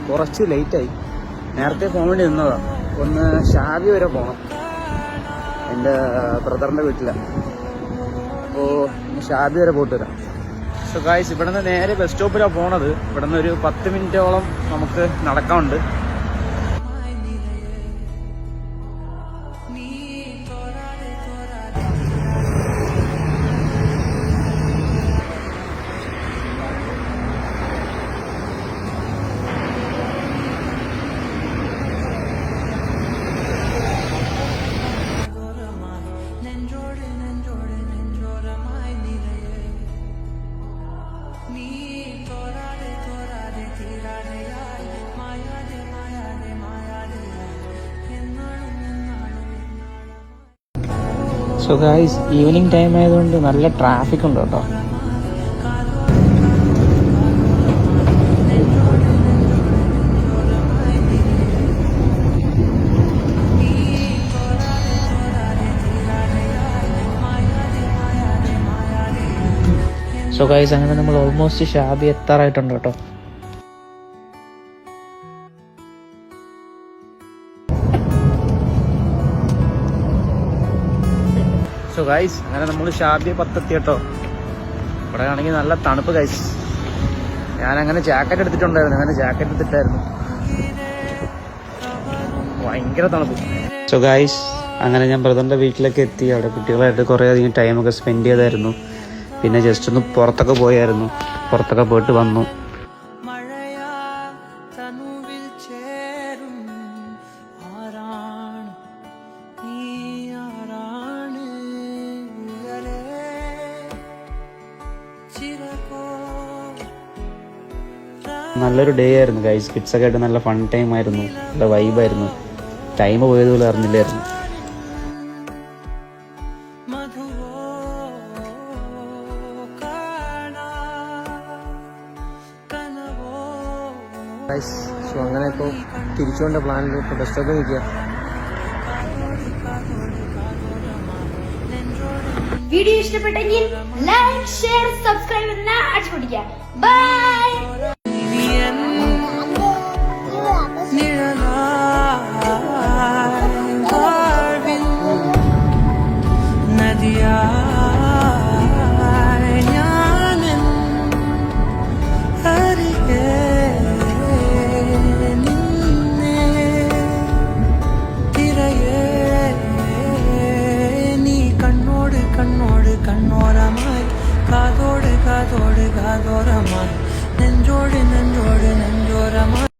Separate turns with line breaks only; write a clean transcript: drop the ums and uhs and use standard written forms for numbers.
കുറച്ച് ലേറ്റായി. നേരത്തെ പോകാൻ വേണ്ടി നിന്നതാണ്. ഒന്ന് ഷാബി വരെ പോകണം, എൻ്റെ ബ്രദറിൻ്റെ വീട്ടിലാണ്. അപ്പോൾ ഷാബി വരെ പോയിട്ട് വരാം. സോ ഗായ്സ്, ഇവിടെ നിന്ന് നേരെ ബസ് സ്റ്റോപ്പിലാണ് പോണത്. ഇവിടെ നിന്ന് ഒരു 10 മിനിറ്റോളം നമുക്ക് നടക്കാനുണ്ട്. സോ ഗായ്സ്, ഈവനിങ് ടൈം ആയതുകൊണ്ട് നല്ല ട്രാഫിക് ഉണ്ട് കേട്ടോ. സോ ഗായ്സ്, അങ്ങനെ നമ്മൾ ഓൾമോസ്റ്റ് ഷാബി എത്താറായിട്ടുണ്ട് കേട്ടോ. സോ ഗൈസ്, അങ്ങനെ നമ്മൾ ഷാബി 10 എത്തി കേട്ടോ. ഇവിടെ ആണെങ്കിൽ നല്ല തണുപ്പ് ഗൈസ്. ഞാനങ്ങനെ ജാക്കറ്റ് എടുത്തിട്ടുണ്ടായിരുന്നു, അങ്ങനെ ജാക്കറ്റ് എടുത്തിട്ടായിരുന്നു. ഭയങ്കര തണുപ്പ്. സോ ഗൈസ്, അങ്ങനെ ഞാൻ ബ്രദറിൻ്റെ വീട്ടിലേക്ക് എത്തി. അവിടെ കുട്ടികളായിട്ട് കുറേ അധികം ടൈമൊക്കെ സ്പെൻഡ് ചെയ്തായിരുന്നു. പിന്നെ ജസ്റ്റ് ഒന്ന് പുറത്തൊക്കെ പോയായിരുന്നു. പുറത്തൊക്കെ പോയിട്ട് വന്നു. നല്ലൊരു ഡേ ആയിരുന്നു ഗൈസ്. കിഡ്സൊക്കെ ആയിട്ട് നല്ല ഫൺ ടൈം ആയിരുന്നു, നല്ല വൈബായിരുന്നു. ടൈം പോയതുപോലെ അറിഞ്ഞില്ലായിരുന്നു. സോ അങ്ങനെ ഇപ്പോൾ തിരിച്ചുകൊണ്ട് പ്ലാനിൽ ഇപ്പോൾ ബസ് സ്റ്റോപ്പിൽ നിൽക്കുക.
വീഡിയോ ഇഷ്ടപ്പെട്ടെങ്കിൽ ലൈക്ക്, ഷെയർ, സബ്സ്ക്രൈബ് അടിച്ചു പൊട്ടിക്കുക. ബൈ.